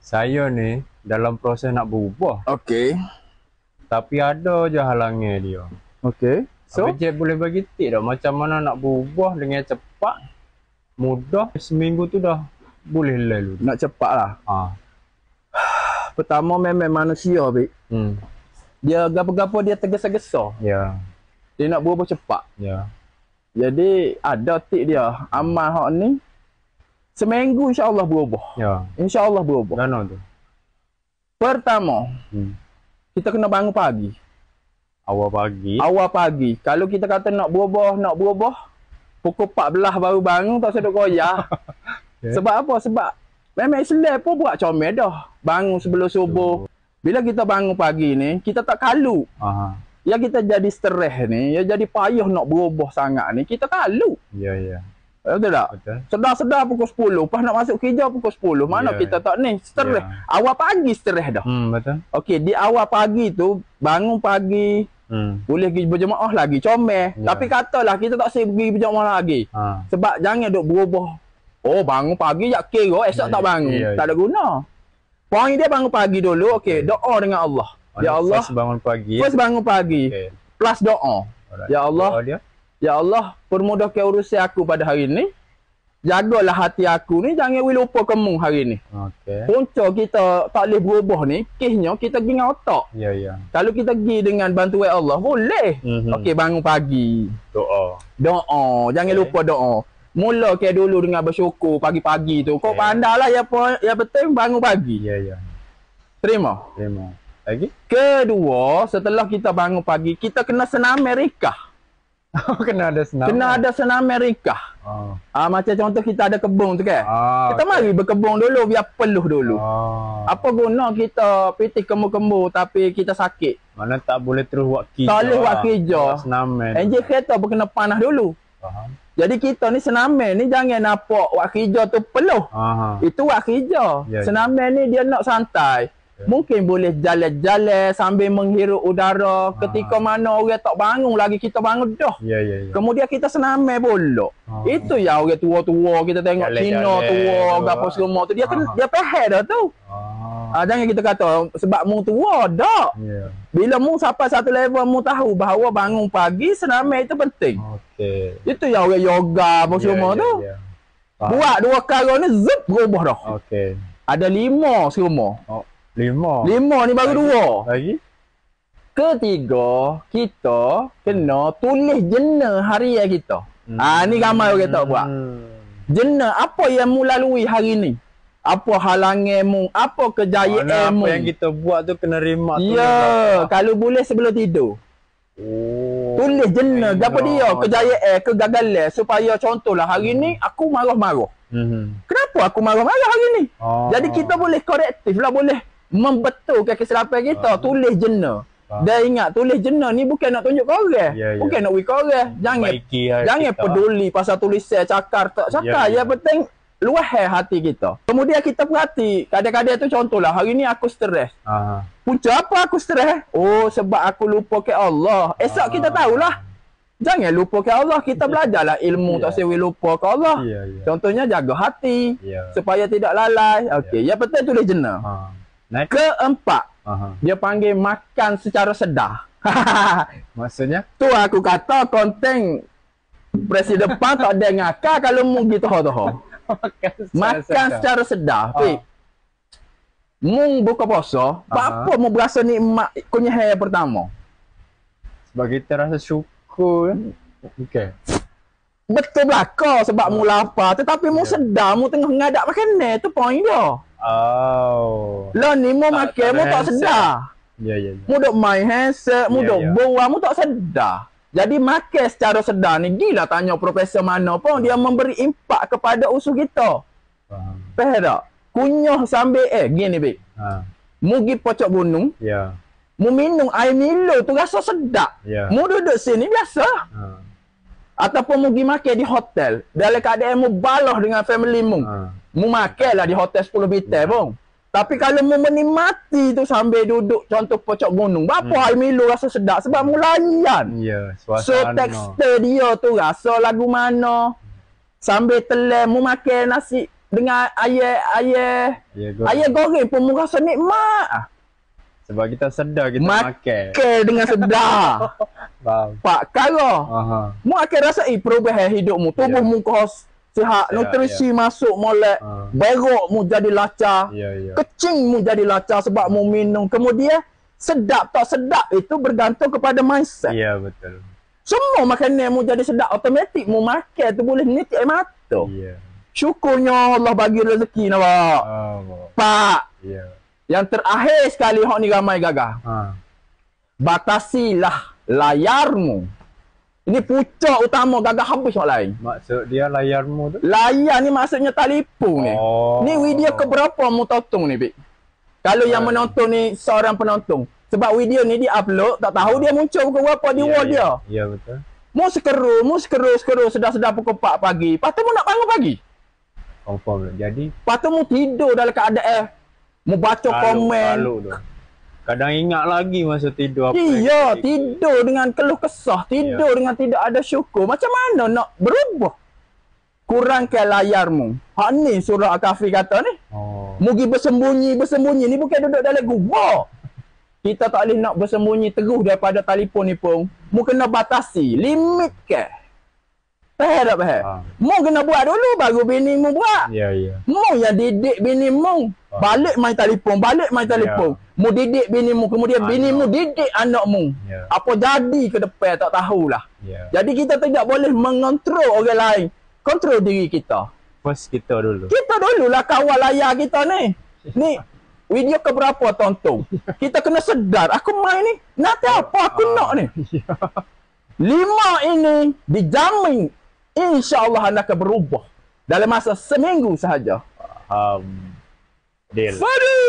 Saya ni dalam proses nak berubah, Okey. tapi ada je halangnya dia. Okey. So, So, Cik boleh bagi tip tak macam mana nak berubah dengan cepat, mudah, seminggu tu dah boleh lalu. nak cepat lah. Ha. Pertama memang manusia, Bik. Dia gapo-gapo dia tergesa-gesa. Ya, Dia nak berubah cepat. ya. Jadi ada tip dia. Amal hak ni seminggu insya-Allah berubah. Ya. Insya-Allah berubah. Mana tu? Pertama, kita kena bangun pagi. Awal pagi. Awal pagi. Kalau kita kata nak berubah, pukul 14 baru bangun tak sedap goyah. Okay. Sebab apa? Sebab memang Islam pun buat comel dah. Bangun sebelum subuh. Bila kita bangun pagi ni, kita tak kalu. Aha. Ya kita jadi stres ni, ya jadi payah nak berubah sangat ni, kita kalu. Ya, ya. Betul tak? Betul. Sedar-sedar pukul 10, pas nak masuk kerja pukul 10. Mana Ya, kita tak ni? Stres. Ya. Awal pagi stres dah. Betul. Okey, di awal pagi tu, bangun pagi, boleh pergi berjemaah lagi, comel. Ya. Tapi katalah kita tak boleh pergi berjemaah lagi. Ha. Sebab jangan duk berubah. Oh, bangun pagi jak kira, esok Ya, tak bangun. ya, ya. Tak ada guna. Poin dia bangun pagi dulu, okey, doa dengan Allah. Ya Allah, First bangun pagi. first bangun pagi, Okay. plus doa. Alright. Ya Allah, Doa dia. ya Allah, permudahkan urusan aku pada hari ni. Jagalah hati aku ni, jangan lupa kamu hari ni. Okey. Punca kita tak boleh berubah ni, kisnya kita pergi dengan otak. Ya, ya. Kalau kita pergi dengan bantuan Allah, boleh. Okey, bangun pagi. Doa. Doa, jangan Okey. lupa doa. Mula ke dulu dengan bersyukur pagi-pagi tu. Kau Okey. pandailah yang penting bangun pagi. Ya, ya. Terima. Terima. Lagi? Kedua, setelah kita bangun pagi, kita kena senam Amerika. Kena ada senam. Kena ada senam Amerika. Oh. Macam contoh kita ada kebun tu kan. Kita mari berkebun dulu biar peluh dulu. Oh. Apa guna kita pitih kembu-kembu tapi kita sakit? Mana tak boleh terus buat kerja. Tak boleh buat kerja. Senaman. Enjin kereta pun kena panas dulu. Faham. Jadi kita ni senaman ni jangan nampak buat kerja tu peluh. Aha. Itu buat kerja. Ya, ya. Senaman ni dia nak santai. Mungkin boleh jalan-jalan sambil menghirup udara. Ketika mana orang tak bangun lagi, kita bangun dah. Ya, ya, ya. Kemudian kita senamai pula. Itu ya orang tua-tua kita tengok Jalan-jalan Cina tua, tu. gapo semua tu dia dia pahal dah tu. Jangan kita kata sebab mu tua dak. Ya. Bila mu sampai satu level mu tahu bahawa bangun pagi senamai itu penting. Okey. Itu ya orang yoga apa semua tu. Ya. Faham. Buat dua kali ni zip berubah dah. Okey. Ada 5 semua. Oh, 5. 5 ni baru 2. Lagi? Ketiga, kita kena tulis jena harian kita. Ni ramai orang tak buat. Jena apa yang mu lalui hari ni? Apa halanganmu? Apa kejayaanmu? Apa yang kita buat tu kena remak tu. Ya, kalau boleh sebelum tidur. Oh. Tulis jena Kena. apa dia? Kejayaan, kegagalan supaya contohlah hari ni aku marah-marah. Kenapa aku marah-marah hari ni? Jadi kita boleh korektif lah, boleh membetulkan kesilapan kita. Tulis jena. Dan ingat tulis jena ni bukan nak tunjuk ke orang. Ya, ya. Bukan nak wik orang. Jangan peduli pasal tulisan cakar tak cakar. Ya, ya. Yang penting luah hati kita. Kemudian kita perhati. Kadang-kadang tu contohlah hari ni aku stres. Punca apa aku stres? Oh, sebab aku lupa ke Allah. Esok kita tahulah. Jangan lupa ke Allah. Kita belajarlah ilmu tak sewi lupa ke Allah. Ya, ya. Contohnya jaga hati. Ya. Supaya tidak lalai. Okey, yang penting tulis jena. Next. Keempat, dia panggil makan secara sedar. Maksudnya? Tu aku kata konten presiden depan tak ada ngakak kalau mu gitu tahu. Makan secara sedar. Mung buka puasa, apa mu berasa nikmat kunyah yang pertama? Sebab kita rasa syukur. Okey. Betul belaka sebab mu lapar, tetapi mu sedar mu tengah ngadak makanan, tu poin dia. Lah ni mu makan mu tak sedar. Ya, ya, ya. Mu duk main handset, mu Ya, duk ya. buang, mu tak sedar. Jadi makan secara sedar ni, gila tanya profesor mana pun, dia memberi impak kepada usus kita. Faham. Faham tak? Kunyah sambil, gini Bik. Mu pergi pocok gunung, Ya. mu minum air Milo tu rasa sedap. Ya. Mu duduk sini biasa. Ataupun mu pergi makan di hotel, dalam keadaan mu balah dengan family mu. Mu makan lah di hotel 10 bintang pun. Tapi kalau mu menikmati tu sambil duduk contoh pocok gunung, berapa air Milo rasa sedap sebab mu layan. Ya, So suasana. tekstur dia tu rasa lagu mana. Sambil telan mu makan nasi dengan ayah Ya, goreng pun mu rasa nikmat. sebab kita sedar kita makan. Makan dengan sedar. Faham. Pak kara. Aha. Mu akan rasai perubahan hidupmu. Tubuh Ya. mu kos sihat, Ya, nutrisi masuk molek. Berok mu jadi lancar. Ya. Kecing mu jadi lancar sebab mu minum. Kemudian sedap tak sedap itu bergantung kepada mindset. Ya, betul. Semua makanan mu jadi sedap automatik mu makan tu boleh nitik air mata. Ya. Syukurnya Allah bagi rezeki nampak. Pak, Ya. yang terakhir sekali hok ni ramai gagah. Batasilah layarmu. Ini puncak utama gagah habis orang lain. Maksud dia layarmu tu? Layar ni maksudnya telefon ni. Oh. Ni video keberapa mu tonton ni, Bik? Kalau yang menonton ni seorang penonton. Sebab video ni dia upload, tak tahu dia muncul pukul berapa di wall dia. Ya, betul. Mu sekeru sedar-sedar pukul 4 pagi. Lepas tu mu nak bangun pagi. Confirm. Jadi Lepas tu mu tidur dalam keadaan mu baca komen. tu. Kadang ingat lagi masa tidur apa Iya, yang kita tidur dengan keluh kesah, tidur dengan tidak ada syukur. Macam mana nak berubah? Kurangkan layarmu. Hak ni surah Al-Kahfi kata ni. Oh. Mugi bersembunyi ni bukan duduk dalam gubuk. Kita tak boleh nak bersembunyi terus daripada telefon ni pun. Mu kena batasi, limit ke. Faham tak faham? Mu kena buat dulu baru bini mu buat. Ya. Mu yang didik bini mu. Balik main telefon. Mu didik bini mu. Kemudian bini mu didik anak mu. Ya. Apa jadi ke depan tak tahulah. Ya. Jadi kita tidak boleh mengontrol orang lain. Kontrol diri kita. First kita dulu. Kita dululah kawal layar kita ni. Ni video keberapa tonton. Kita kena sedar. Aku main ni. Nak tahu apa aku nak ni. 5 ini dijamin. InsyaAllah anda akan berubah. Dalam masa seminggu sahaja. Deal. Fadi!